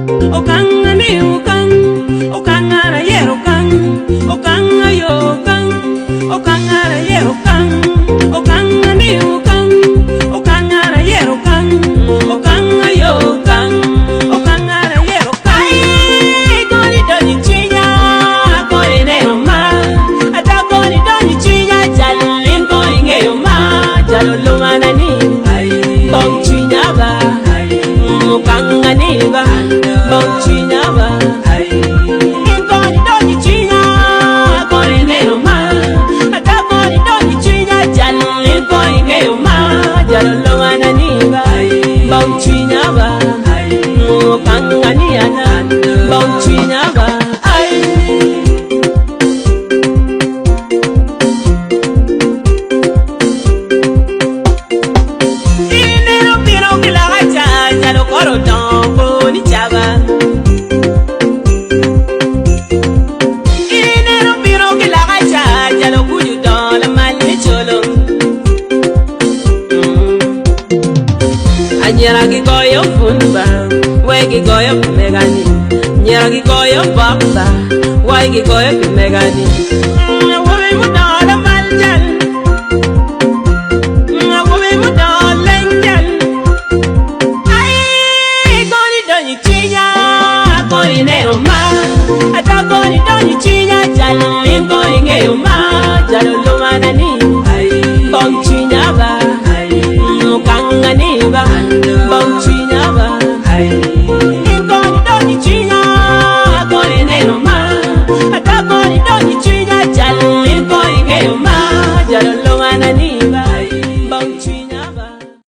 Okangani ukang, okangara yerokang, okanga yokang, okangara yerokang, okangani ukang, okangara yerokang, okanga yokang, okangara yerokang. Goni doni chinya, goni neoma, ata goni doni chinya, jalin goni ngeoma, jalulumana ni, bong chinya ba, okangani ba. Bong chinya ba, goni doni chinya, goni neoma, ata goni doni chinya, jalin goni ngeoma, jalulumana ni ba. Bong chinya ba, okangani ana, bong chinya ba. Inero pino kilaga jalo koro dombo ni chaba. Inero pino kilaga jalo kuju dola mali cholo. Anyera ki goyo funba, we ki goyo megani. Nyera ki goyo bamba, we ki goyo megani. Wobe mu dola maljal, wobe mu dola lenjal. Goni doni chinya, goni neoma, ata goni doni chinya, jalin goni ngeoma, jalulumana ni. Bong chinya ba, okangani ba, bong chinya.